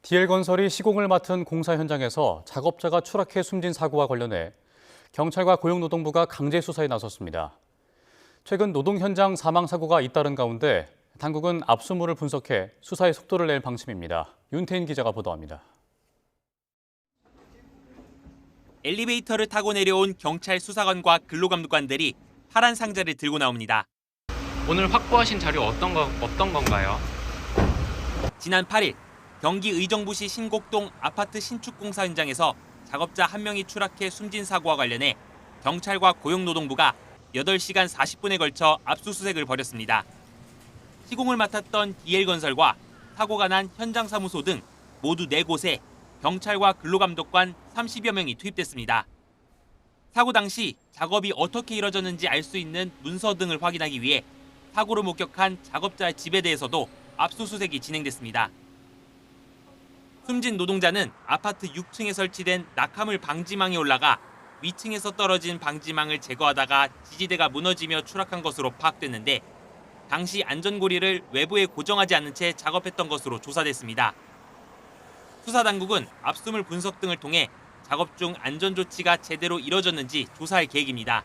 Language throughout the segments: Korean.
DL건설이 시공을 맡은 공사 현장에서 작업자가 추락해 숨진 사고와 관련해 경찰과 고용노동부가 강제 수사에 나섰습니다. 최근 노동 현장 사망 사고가 잇따른 가운데 당국은 압수물을 분석해 수사에 속도를 낼 방침입니다. 윤태인 기자가 보도합니다. 엘리베이터를 타고 내려온 경찰 수사관과 근로감독관들이 파란 상자를 들고 나옵니다. 오늘 확보하신 자료 어떤 건가요? 지난 8일 경기 의정부시 신곡동 아파트 신축 공사 현장에서 작업자 1명이 추락해 숨진 사고와 관련해 경찰과 고용노동부가 8시간 40분에 걸쳐 압수수색을 벌였습니다. 시공을 맡았던 DL건설과 사고가 난 현장 사무소 등 모두 4곳에 경찰과 근로감독관 30여 명이 투입됐습니다. 사고 당시 작업이 어떻게 이뤄졌는지 알 수 있는 문서 등을 확인하기 위해 사고를 목격한 작업자의 집에 대해서도 압수수색이 진행됐습니다. 숨진 노동자는 아파트 6층에 설치된 낙하물 방지망에 올라가 위층에서 떨어진 방지망을 제거하다가 지지대가 무너지며 추락한 것으로 파악됐는데 당시 안전고리를 외부에 고정하지 않은 채 작업했던 것으로 조사됐습니다. 수사당국은 압수물 분석 등을 통해 작업 중 안전조치가 제대로 이뤄졌는지 조사할 계획입니다.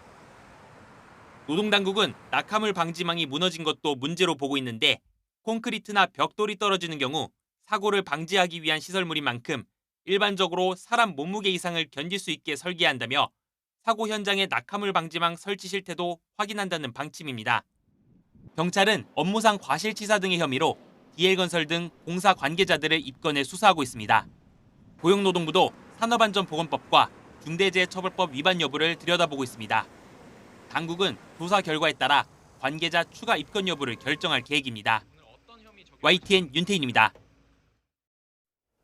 노동당국은 낙하물 방지망이 무너진 것도 문제로 보고 있는데 콘크리트나 벽돌이 떨어지는 경우 사고를 방지하기 위한 시설물인 만큼 일반적으로 사람 몸무게 이상을 견딜 수 있게 설계한다며 사고 현장의 낙하물 방지망 설치 실태도 확인한다는 방침입니다. 경찰은 업무상 과실치사 등의 혐의로 DL건설 등 공사 관계자들을 입건해 수사하고 있습니다. 고용노동부도 산업안전보건법과 중대재해처벌법 위반 여부를 들여다보고 있습니다. 당국은 조사 결과에 따라 관계자 추가 입건 여부를 결정할 계획입니다. YTN 윤태인입니다.